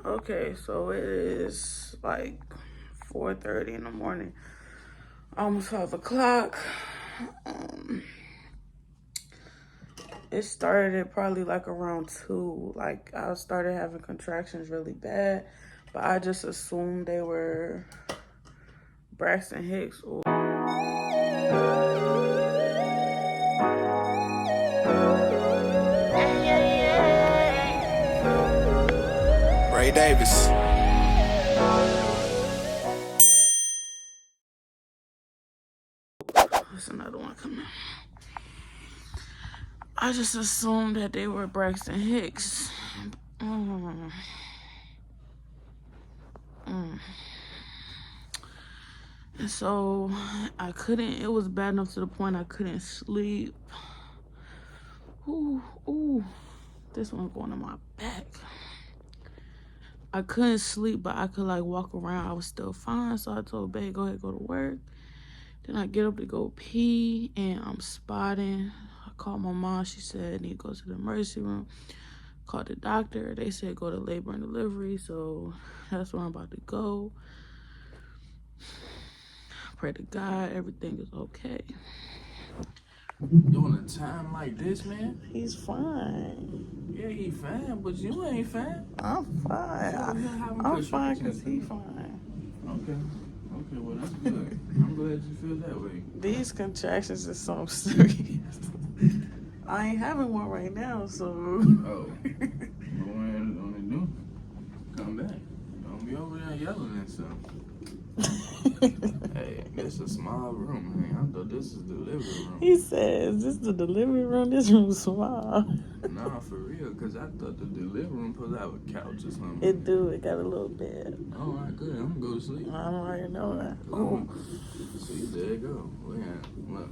Okay, so it is like 4:30 in the morning, almost 5 o'clock. It started at probably like around 2. Like I started having contractions really bad, but I just assumed they were Braxton Hicks or Ray Davis. there's another one coming. I just assumed that they were Braxton Hicks. And so I couldn't, it was bad enough to the point I couldn't sleep. Ooh, this one's going on my back. I couldn't sleep, but I could like walk around. I was still fine. So I told babe, go ahead, go to work. Then I get up to go pee and I'm spotting. I called my mom. She said, I need to go to the emergency room. Called the doctor. They said go to labor and delivery. So that's where I'm about to go. Pray to God, everything is okay. Doing a time like this, man? He's fine. Yeah, he fine, but you ain't fine. I'm fine. I'm fine because he's fine. Okay, well, that's good. I'm glad you feel that way. These contractions is so serious. I ain't having one right now, so. Oh. Go ahead and do. Come back. Don't be over there yelling and stuff. Hey, it's a small room, man. I thought this is the living room. He says, this is the delivery room? This room's small. Nah, for real, because I thought the delivery room supposed to have a couch or something. It do. It got a little bed. All right, good. I'm going to go to sleep. I don't already know that. Oh. See, there you go. Look.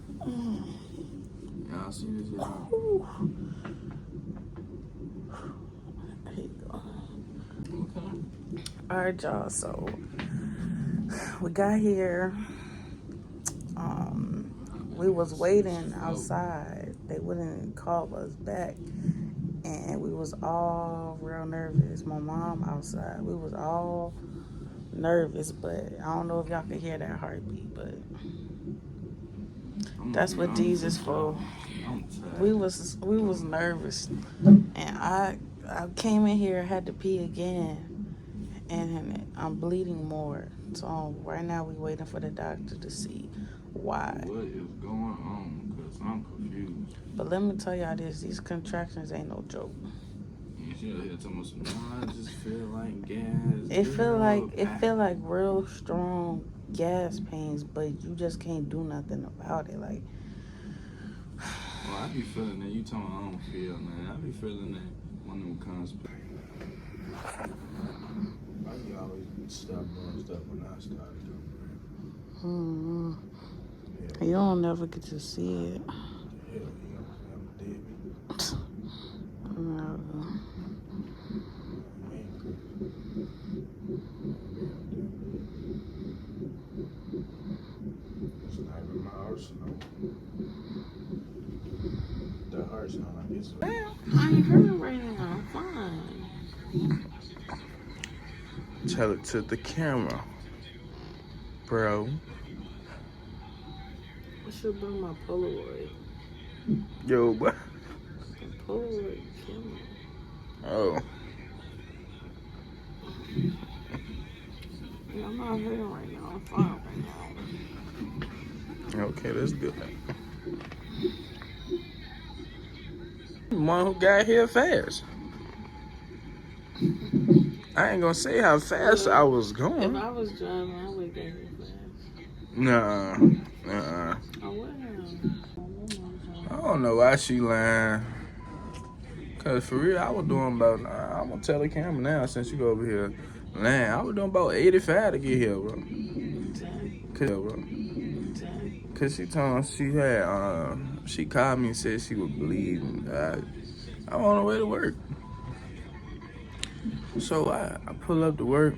Y'all see this here? There you go. Okay. All right, y'all. So we got here. We was waiting outside. They wouldn't call us back. And we was all real nervous. My mom outside. We was all nervous, but I don't know if y'all can hear that heartbeat, but that's what Jesus for. We was nervous. And I came in here, had to pee again, and I'm bleeding more. So right now we waiting for the doctor to see why. What is going on? Because I'm confused. But let me tell y'all this, these contractions ain't no joke. You should have told me some, I just feel like gas. It feel like real strong gas pains, but you just can't do nothing about it. Like, well, I be feeling that. You told me I don't feel, man. I be feeling that one of them comes back. I always stop doing stuff when I started doing it. Yeah. You don't never get to see it. Yeah, I'm dead. No. It's not in my arsenal. The arsenal, I guess. Well, I ain't hurting right now. I'm fine. Tell it to the camera, bro. I should bring my Polaroid. Yo, what? The Polaroid camera. Oh. Yeah, I'm not hurting right now. I'm fine right now. Okay, that's good. One who got here fast. I ain't gonna say how fast I was going. If I was driving, I would get here fast. Nah. I would. I don't know why she lying. Cause for real, I was doing about, I'm gonna tell the camera now since you go over here. Man, I was doing about 85 to get here, bro. Cause she told me she had, she called me and said she was bleeding. I was on the way to work. So I pull up to work,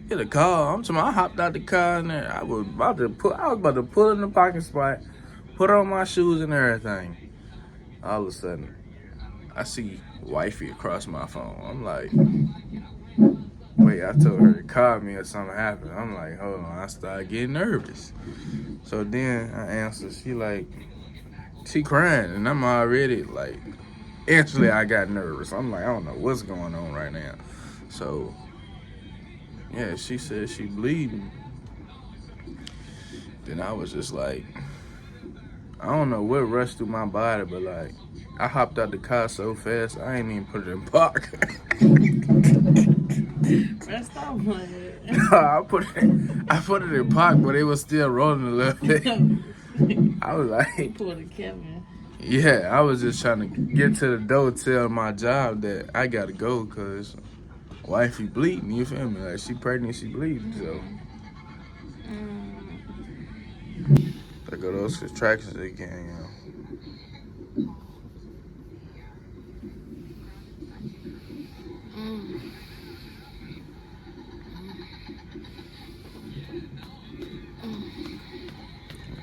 get a call. I'm talking, I hopped out the car and there. I was about to pull in the parking spot, put on my shoes and everything. All of a sudden, I see wifey across my phone. I'm like, wait, I told her to call me or something happened. I'm like, hold on. I started getting nervous. So then I answer. She crying, and I'm already like, instantly I got nervous. I'm like, I don't know what's going on right now. So yeah, she said she bleeding. Then I was just like, I don't know what rushed through my body, but like, I hopped out the car so fast, I ain't even put it in park. Rest off my head. I put it in park, but it was still rolling a little bit. I was You like, pulled a Kevin. yeah, I was just trying to get to the door, tell my job that I gotta go, cause wifey bleeding, you feel me? Like, she pregnant, she bleeding, so. There go those contractions again, you know.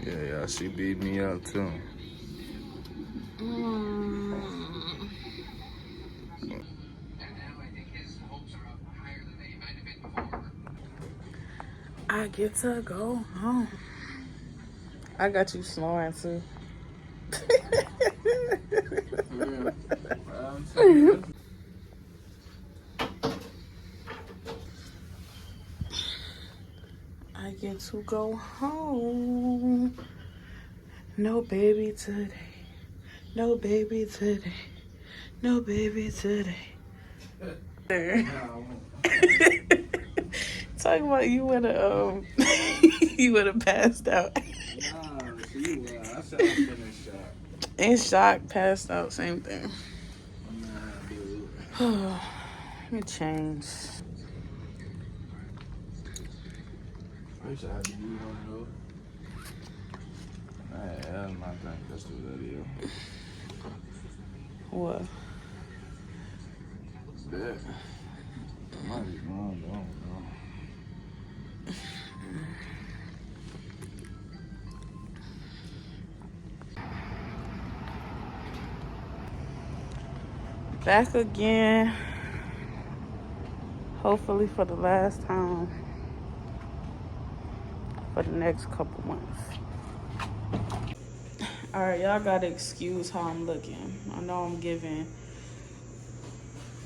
Yeah, she beat me up too. I get to go home. I got you snoring too. I get to go home. No baby today. No baby today. No baby today. Talking about you would you would have passed out. I said I was in shock. In shock, passed out, same thing. Let me change. I wish I had to do one of those. That's my thing. Let's do that, yeah. What? That. I might be wrong, I don't know. Back again. Hopefully for the last time. For the next couple months. Alright, y'all gotta excuse how I'm looking. I know I'm giving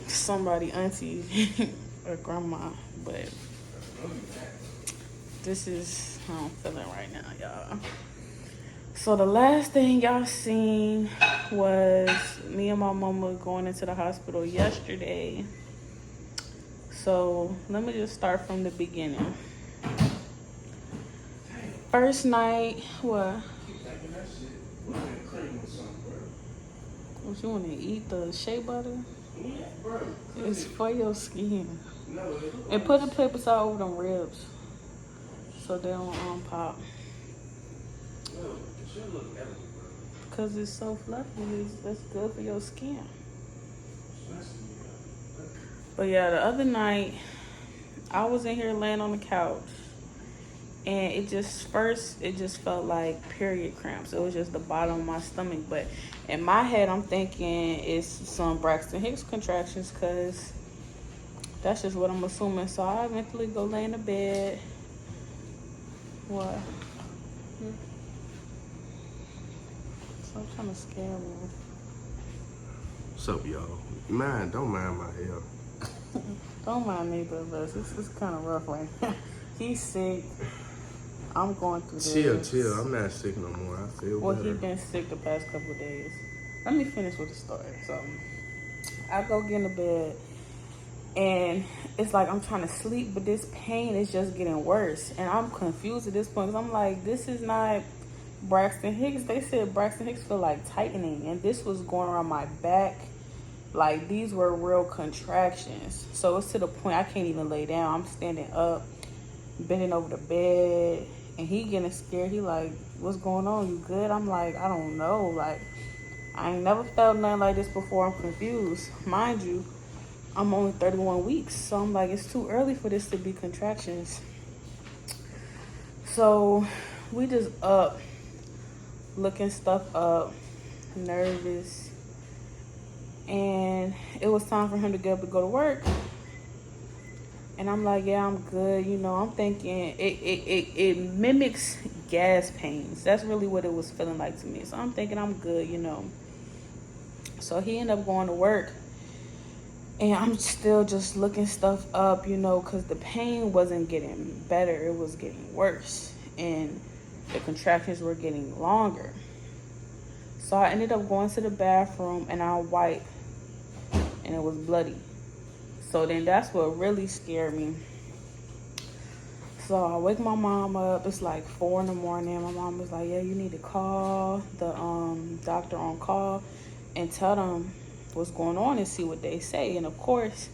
somebody auntie or grandma, but this is how I'm feeling right now, y'all. So the last thing y'all seen was me and my mama going into the hospital yesterday. So let me just start from the beginning. First night, what? What you want to eat? The shea butter? It's for your skin. And put a paper towel over them ribs so they don't pop. Because it's so fluffy, that's good for your skin. But yeah, the other night, I was in here laying on the couch. And it just felt like period cramps. It was just the bottom of my stomach. But in my head, I'm thinking it's some Braxton Hicks contractions because that's just what I'm assuming. So I eventually go lay in the bed. What? So I'm trying to scare me. What's up, y'all? Don't mind my hair. Don't mind me, but it's kind of rough right now. He's sick. I'm going through this. Chill. I'm not sick no more. I feel better. He's been sick the past couple of days. Let me finish with the story. So, I go get in the bed, and it's like I'm trying to sleep, but this pain is just getting worse. And I'm confused at this point, because I'm like, this is not Braxton Hicks. They said Braxton Hicks feel like tightening, and this was going around my back. Like, these were real contractions. So, it's to the point I can't even lay down. I'm standing up, bending over the bed. And he getting scared. He like, what's going on? You good? I'm like, I don't know. Like, I ain't never felt nothing like this before. I'm confused. Mind you, I'm only 31 weeks. So I'm like, it's too early for this to be contractions. So we just up, looking stuff up, nervous. And it was time for him to get up to go to work. And I'm like, yeah, I'm good. You know, I'm thinking it mimics gas pains. That's really what it was feeling like to me. So I'm thinking I'm good, you know. So he ended up going to work. And I'm still just looking stuff up, you know, because the pain wasn't getting better. It was getting worse. And the contractions were getting longer. So I ended up going to the bathroom and I wiped. And it was bloody. So then that's what really scared me. So I wake my mom up. It's like 4 in the morning. My mom was like, yeah, you need to call the doctor on call and tell them what's going on and see what they say. And of course,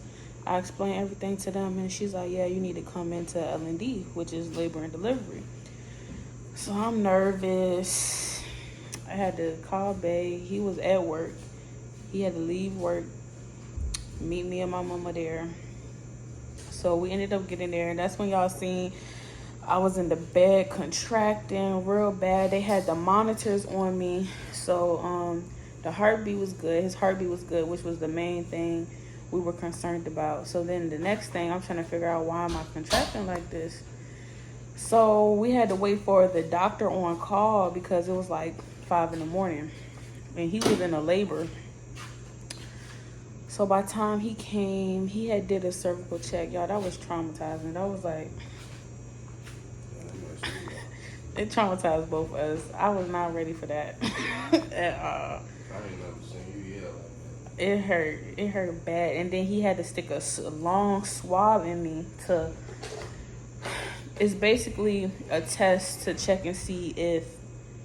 I explained everything to them. And she's like, yeah, you need to come into L&D, which is labor and delivery. So I'm nervous. I had to call Bay. He was at work. He had to leave work, meet me and my mama there. So we ended up getting there, and that's when y'all seen I was in the bed contracting real bad. They had the monitors on me, so the heartbeat was good. His heartbeat was good, which was the main thing we were concerned about. So then the next thing, I'm trying to figure out, why am I contracting like this? So we had to wait for the doctor on call because it was like 5 in the morning, and he was in a labor. So by the time he came, he had did a cervical check. Y'all, that was traumatizing. That was like, it traumatized both of us. I was not ready for that at all. I ain't never seen you yell like that. It hurt. It hurt bad. And then he had to stick a long swab in me to, it's basically a test to check and see if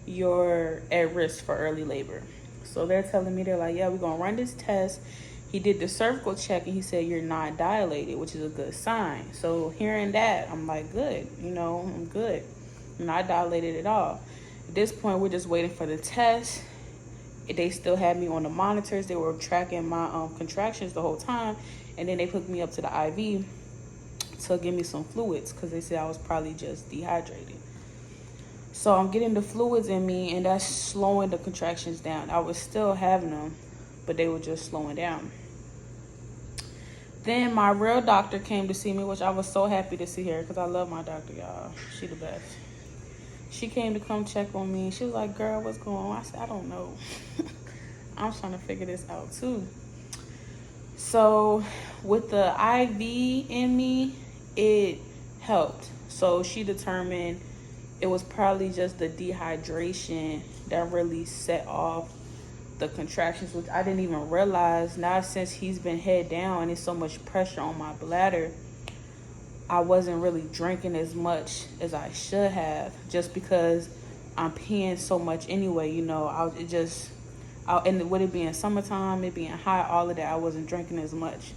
you're at risk for early labor. So they're telling me, they're like, yeah, we're going to run this test. He did the cervical check and he said, you're not dilated, which is a good sign. So hearing that, I'm like, good, you know, I'm good. I'm not dilated at all. At this point, we're just waiting for the test. They still had me on the monitors. They were tracking my contractions the whole time. And then they hooked me up to the IV to give me some fluids because they said I was probably just dehydrated. So I'm getting the fluids in me and that's slowing the contractions down. I was still having them, but they were just slowing down. Then my real doctor came to see me, which I was so happy to see her because I love my doctor, y'all. She the best. She came to come check on me. She was like, girl, what's going on? I said, I don't know. I'm trying to figure this out too. So with the IV in me, it helped. So she determined it was probably just the dehydration that really set off the contractions, which I didn't even realize. Now since he's been head down and there's so much pressure on my bladder, I wasn't really drinking as much as I should have, just because I'm peeing so much anyway, you know. And with it being summertime, it being hot, all of that, I wasn't drinking as much.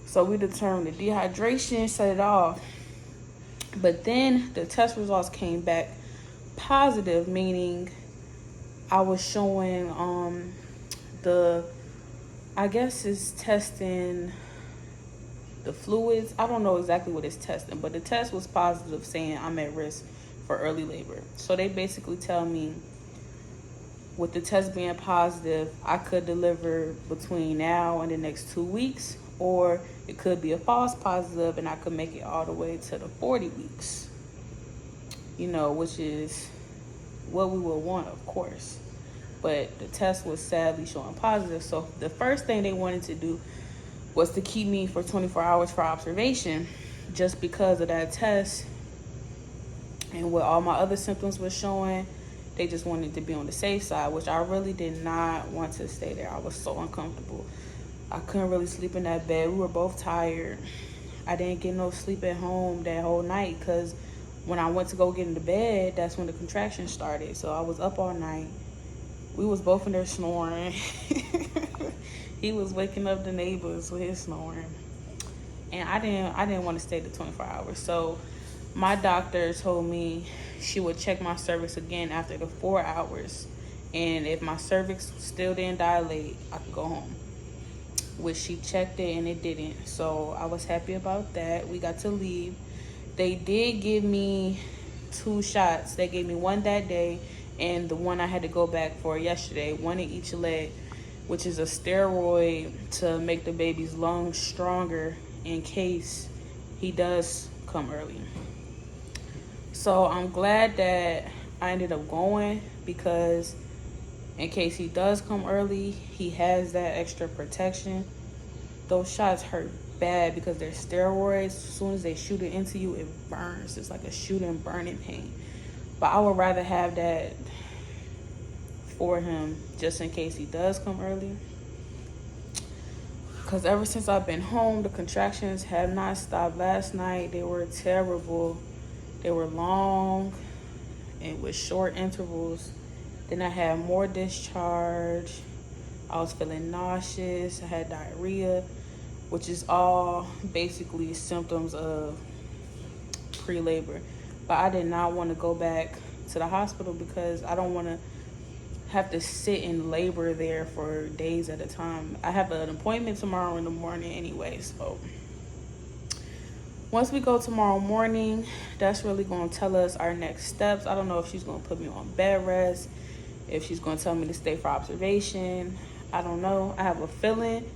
So we determined the dehydration set it off. But then the test results came back positive, meaning I was showing I guess it's testing the fluids. I don't know exactly what it's testing, but the test was positive, saying I'm at risk for early labor. So they basically tell me, with the test being positive, I could deliver between now and the next 2 weeks, or it could be a false positive and I could make it all the way to the 40 weeks, you know, which is what we would want, of course. But the test was sadly showing positive. So the first thing they wanted to do was to keep me for 24 hours for observation, just because of that test. And what all my other symptoms were showing, they just wanted to be on the safe side, which I really did not want to stay there. I was so uncomfortable. I couldn't really sleep in that bed. We were both tired. I didn't get no sleep at home that whole night because when I went to go get into bed, that's when the contractions started. So I was up all night. We was both in there snoring. He was waking up the neighbors with his snoring. And I didn't want to stay the 24 hours. So my doctor told me she would check my cervix again after the 4 hours. And if my cervix still didn't dilate, I could go home. Which she checked it and it didn't. So I was happy about that. We got to leave. They did give me 2 shots. They gave me one that day and the one I had to go back for yesterday, one in each leg. which is a steroid to make the baby's lungs stronger in case he does come early. So I'm glad that I ended up going, because in case he does come early, he has that extra protection. Those shots hurt bad because they're steroids. As soon as they shoot it into you, it burns. It's like a shooting, burning pain. But I would rather have that for him just in case he does come early. Because ever since I've been home, the contractions have not stopped. Last night, they were terrible. They were long and with short intervals. Then I had more discharge. I was feeling nauseous. I had diarrhea, which is all basically symptoms of pre-labor. But I did not want to go back to the hospital because I don't want to have to sit in labor there for days at a time. I have an appointment tomorrow in the morning anyway, so once we go tomorrow morning, that's really going to tell us our next steps. I don't know if she's going to put me on bed rest, if she's going to tell me to stay for observation. I don't know. I have a feeling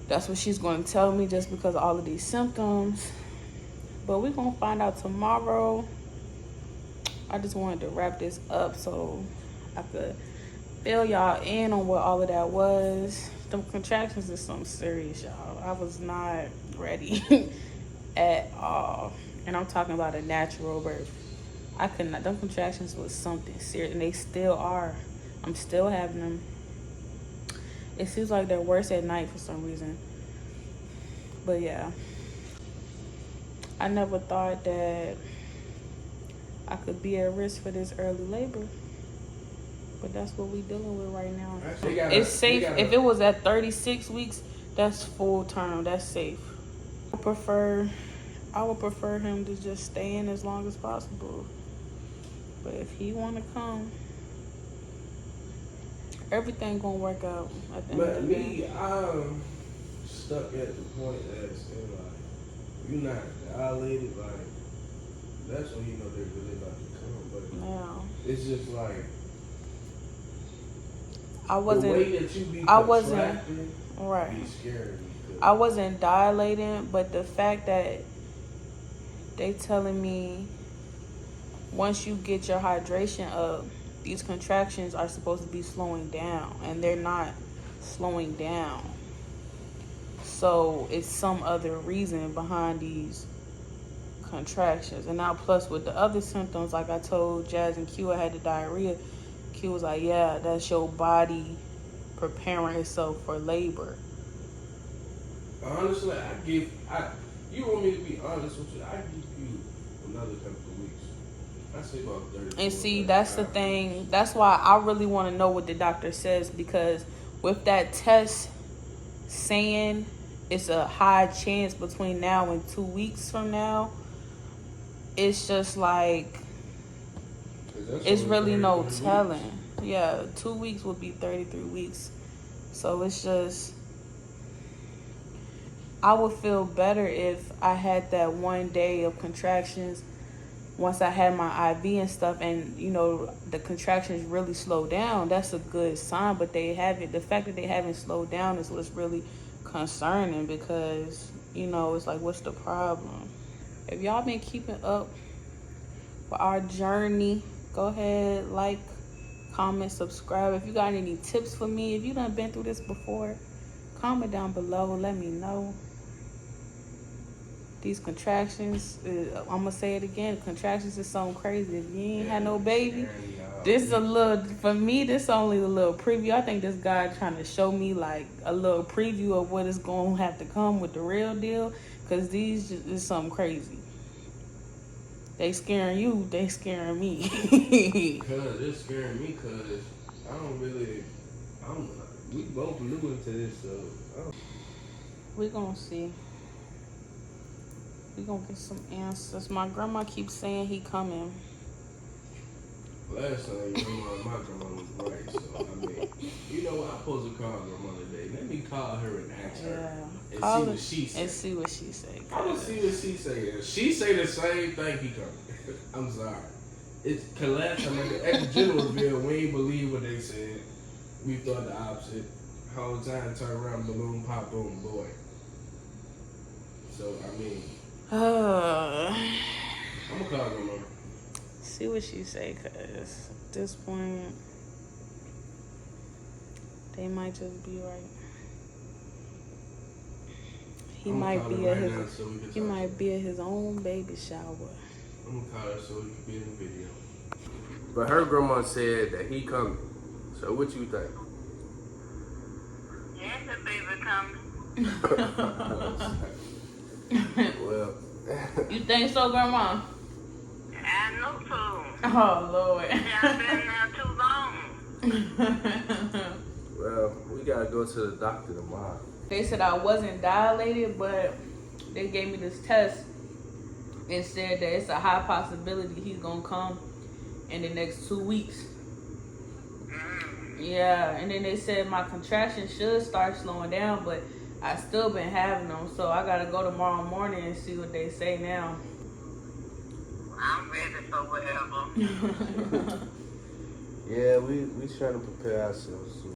that's what she's going to tell me just because of all of these symptoms. But we're going to find out tomorrow. I just wanted to wrap this up so I could fill y'all in on what all of that was. Them contractions is something serious, y'all. I was not ready at all. And I'm talking about a natural birth. I could not. Them contractions was something serious, and they still are. I'm still having them. It seems like they're worse at night for some reason. But yeah, I never thought that I could be at risk for this early labor. But that's what we dealing with right now. It's safe. If it was at 36 weeks, that's full term. That's safe. I would prefer him to just stay in as long as possible. But if he want to come, everything gonna work out at the end of the day. I'm stuck at the point that it's like, you're not dilated, like, that's when you know they're really about to come. But now, it's just like, I wasn't. The way that you be right. Be scared. I wasn't dilating, but the fact that they telling me once you get your hydration up, these contractions are supposed to be slowing down, and they're not slowing down. So it's some other reason behind these contractions. And now plus with the other symptoms, like I told Jazz and Q, I had the diarrhea. Q was like, yeah, that's your body preparing itself for labor. Honestly, you want me to be honest with you, I give you another couple of weeks. I say about 30. And see, that's the thing. That's why I really want to know what the doctor says, because with that test saying it's a high chance between now and 2 weeks from now, it's just like, it's really no telling. Yeah, 2 weeks would be 33 weeks. So it's just, I would feel better if I had that 1 day of contractions once I had my IV and stuff, and you know the contractions really slow down. That's a good sign, but they haven't. The fact that they haven't slowed down is what's really concerning, because you know it's like, what's the problem? If y'all been keeping up with our journey, go ahead, like, comment, subscribe. If you got any tips for me, if you done been through this before, comment down below and let me know. These contractions, I'm gonna say it again, contractions is something crazy. If you ain't had no baby, this is a little, for me, this only a little preview. I think this guy trying to show me like a little preview of what is gonna have to come with the real deal, because these is something crazy. They scaring you, they scaring me. Cause it's scaring me, cause we both new into this, so. We gonna see. We gonna get some answers. My grandma keeps saying he coming. Last time, my grandma was right, so I mean, you know what? I'm supposed to call grandma today. Let me call her and ask her and see what she say. And see what she say. I'm gonna see what she say. If she say the same thing, he coming. I'm sorry. It's cause last time at the general reveal, we ain't believe what they said. We thought the opposite. whole time turn around, balloon pop, boom, boy. So I mean, I'm gonna call grandma. See what she say, cause at this point, they might just be right. He might be at his own baby shower. I'm gonna call her so we can be in the video. But her grandma said that he coming. So what you think? Yes, the baby coming. Well, You think so, Grandma? I know too. Oh, Lord. Y'all been there too long. well, we gotta go to the doctor tomorrow. They said I wasn't dilated, but they gave me this test and said that it's a high possibility he's gonna come in the next 2 weeks. Yeah, and then they said my contractions should start slowing down, but I still been having them, so I gotta go tomorrow morning and see what they say now. I'm ready for whatever. Yeah, we trying to prepare ourselves.